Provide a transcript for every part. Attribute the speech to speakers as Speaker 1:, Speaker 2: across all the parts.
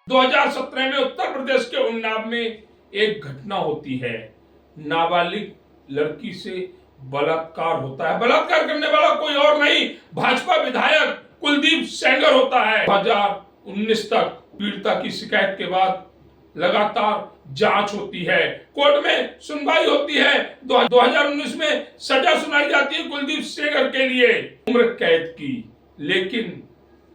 Speaker 1: 2017 में उत्तर प्रदेश के उन्नाव में एक घटना होती है। नाबालिग लड़की से बलात्कार होता है। बलात्कार करने वाला कोई और नहीं, भाजपा विधायक कुलदीप सेंगर होता है। 2019 तक पीड़िता की शिकायत के बाद लगातार जांच होती है, कोर्ट में सुनवाई होती है। 2019 में सजा सुनाई जाती है कुलदीप सेंगर के लिए उम्र कैद की। लेकिन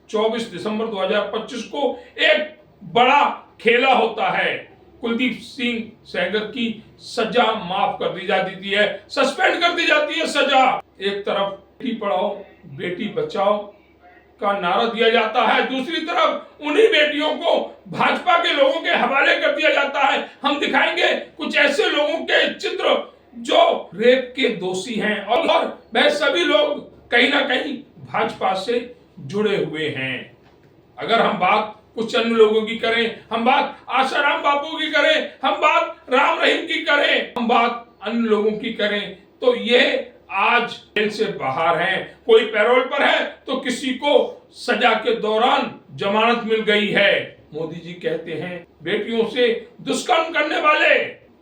Speaker 1: 24 दिसंबर 2025 को एक बड़ा खेला होता है। कुलदीप सिंह सेंगर की सजा माफ कर दी जाती है, सस्पेंड कर दी जाती है सजा। एक तरफ बेटी पढ़ाओ बेटी बचाओ का नारा दिया जाता है, दूसरी तरफ उन्हीं बेटियों को भाजपा के लोगों के हवाले कर दिया जाता है। हम दिखाएंगे कुछ ऐसे लोगों के चित्र जो रेप के दोषी हैं और वह सभी लोग कहीं ना कहीं भाजपा से जुड़े हुए हैं। अगर हम बात कुछ अन्य लोगों की करें, हम बात आशाराम बापू की करें, हम बात राम रहीम की करें, हम बात अन्य लोगों की करें, तो ये आज जेल से बाहर हैं। कोई पैरोल पर है तो किसी को सजा के दौरान जमानत मिल गई है। मोदी जी कहते हैं बेटियों से दुष्कर्म करने वाले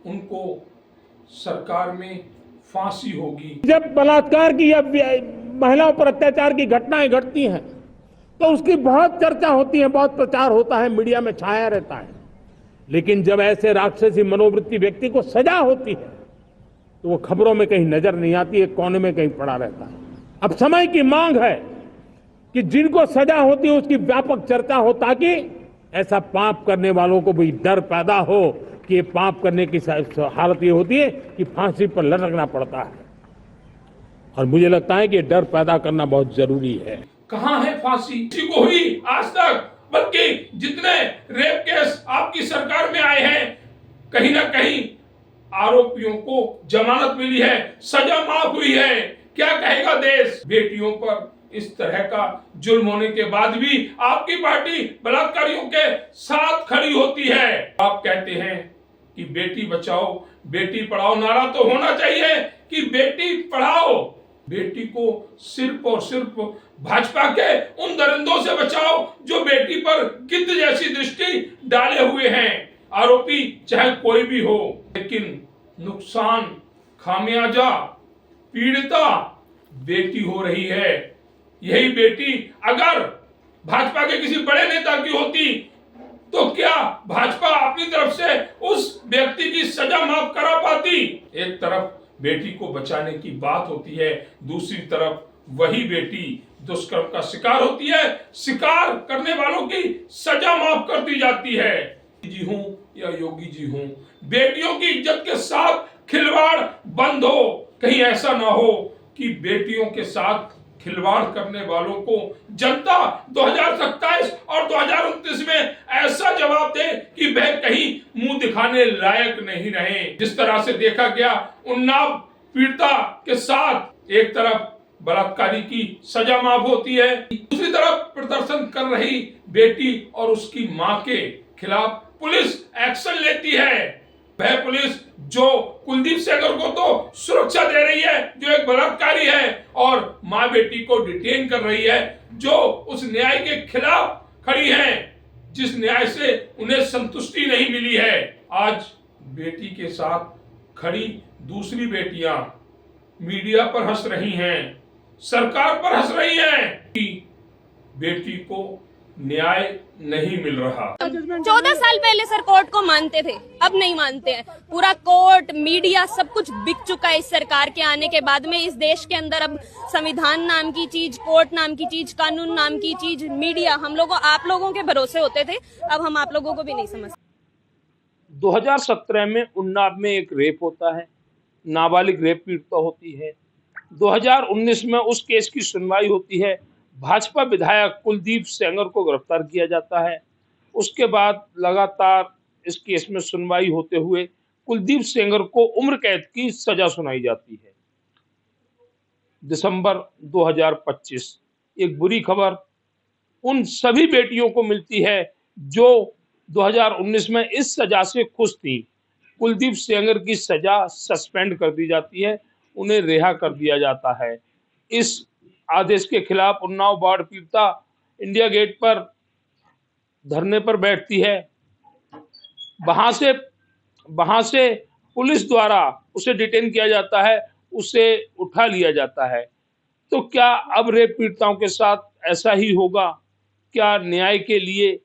Speaker 1: उनको सरकार में फांसी होगी।
Speaker 2: जब बलात्कार की या महिलाओं पर अत्याचार की घटनाएं घटती हैं तो उसकी बहुत चर्चा होती है, बहुत प्रचार होता है, मीडिया में छाया रहता है। लेकिन जब ऐसे राक्षसी मनोवृत्ति व्यक्ति को सजा होती है तो वो खबरों में कहीं नजर नहीं आती, एक कोने में कहीं पड़ा रहता है। अब समय की मांग है कि जिनको सजा होती है उसकी व्यापक चर्चा हो, ताकि ऐसा पाप करने वालों को भी डर पैदा हो कि ये पाप करने की हालत ये होती है कि फांसी पर लटकना पड़ता है। और मुझे लगता है कि ये डर पैदा करना बहुत जरूरी है।
Speaker 1: कहां है फांसी? किसी को हुई आज तक? बल्कि जितने रेप केस आपकी सरकार में आए हैं, कहीं ना कहीं आरोपियों को जमानत मिली है, सजा माफ हुई है। क्या कहेगा देश? बेटियों पर इस तरह का जुल्म होने के बाद भी आपकी पार्टी बलात्कारियों के साथ खड़ी होती है। आप कहते हैं कि बेटी बचाओ बेटी पढ़ाओ, नारा तो होना चाहिए कि बेटी पढ़ाओ, बेटी को सिर्फ और सिर्फ भाजपा के उन दरिंदों से बचाओ जो बेटी पर गिद्ध जैसी दृष्टि डाले हुए हैं। आरोपी चाहे कोई भी हो, लेकिन नुकसान खामियाजा पीड़िता बेटी हो रही है। यही बेटी अगर भाजपा के किसी बड़े नेता की होती तो क्या भाजपा अपनी तरफ से उस व्यक्ति की सजा माफ करा पाती? एक तरफ बेटी को बचाने की बात होती है, दूसरी तरफ वही बेटी दुष्कर्म का शिकार होती है, शिकार करने वालों की सजा माफ कर दी जाती है। जी हूं या योगी जी हूं, बेटियों की इज्जत के साथ खिलवाड़ बंद हो। कहीं ऐसा ना हो कि बेटियों के साथ खिलवाड़ करने वालों को जनता 2027 और 2029 में ऐसा जवाब दे कि वह कहीं मुंह दिखाने लायक नहीं रहे। जिस तरह से देखा गया उन्नाव पीड़िता के साथ, एक तरफ बलात्कारी की सजा माफ होती है, दूसरी तरफ प्रदर्शन कर रही बेटी और उसकी मां के खिलाफ पुलिस एक्शन लेती है। वह पुलिस जो कुलदीप सेंगर को तो सुरक्षा दे रही है जो एक बलात्कारी है, और मां बेटी को डिटेन कर रही है जो उस न्याय के खिलाफ खड़ी हैं, जिस न्याय से उन्हें संतुष्टि नहीं मिली है। आज बेटी के साथ खड़ी दूसरी बेटियां मीडिया पर हंस रही हैं, सरकार पर हंस रही हैं कि बेटी को न्याय नहीं मिल रहा।
Speaker 3: 14 साल पहले सर कोर्ट को मानते थे, अब नहीं मानते हैं। पूरा कोर्ट मीडिया सब कुछ बिक चुका है इस सरकार के आने के बाद में। इस देश के अंदर अब संविधान नाम की चीज, कोर्ट नाम की चीज, कानून नाम की चीज, मीडिया, हम लोगों आप लोगों के भरोसे होते थे, अब हम आप लोगों को भी नहीं समझते।
Speaker 4: 2017 में उन्नाव में एक रेप होता है, नाबालिग रेप पीड़िता होती है। 2019 में उस केस की सुनवाई होती है, भाजपा विधायक कुलदीप सेंगर को गिरफ्तार किया जाता है। उसके बाद लगातार इस केस में सुनवाई होते हुए कुलदीप सेंगर को उम्र कैद की सजा सुनाई जाती है। दिसंबर 2025 एक बुरी खबर उन सभी बेटियों को मिलती है जो 2019 में इस सजा से खुश थी। कुलदीप सेंगर की सजा सस्पेंड कर दी जाती है, उन्हें रिहा कर दिया जाता है। इस आदेश के खिलाफ उन्नाव बाढ़ पीड़िता इंडिया गेट पर धरने पर बैठती है, वहां से पुलिस द्वारा उसे डिटेन किया जाता है, उसे उठा लिया जाता है। तो क्या अब रेप पीड़िताओं के साथ ऐसा ही होगा? क्या न्याय के लिए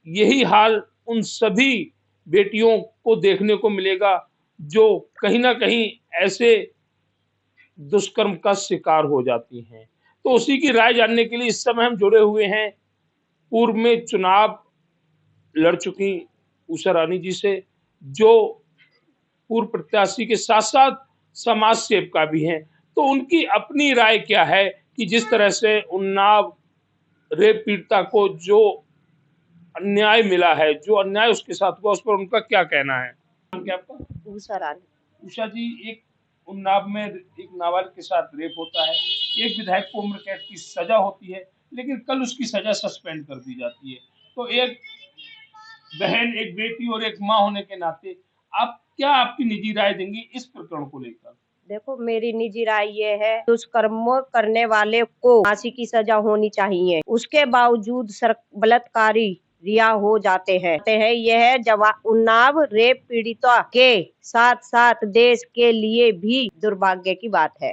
Speaker 4: यही हाल उन सभी बेटियों को देखने को मिलेगा जो कहीं ना कहीं ऐसे दुष्कर्म का शिकार हो जाती हैं? तो उसी की राय जानने के लिए इस समय हम जुड़े हुए हैं पूर्व में चुनाव लड़ चुकी उषा रानी जी से, जो पूर्व प्रत्याशी के साथ साथ समाज सेविका भी हैं। तो उनकी अपनी राय क्या है कि जिस तरह से उन्नाव रेप पीड़िता को जो अन्याय मिला है, जो अन्याय उसके साथ हुआ, उस पर उनका क्या कहना है? नाम क्या आपका?
Speaker 5: उषा रानी।
Speaker 4: उषा जी, एक उन्नाव में एक नाबालिग के साथ रेप होता है, एक विधायक को उम्र कैद की सजा होती है, लेकिन कल उसकी सजा सस्पेंड कर दी जाती है। तो एक बहन, एक बेटी और एक माँ होने के नाते आप क्या आपकी निजी राय देंगी इस प्रकरण को लेकर?
Speaker 5: देखो, मेरी निजी राय ये है, दुष्कर्म करने वाले को फांसी की सजा होनी चाहिए। उसके बावजूद बलात्कारी रिहा हो जाते हैं। यह उन्नाव रेप पीड़िता के साथ साथ देश के लिए भी दुर्भाग्य की बात है।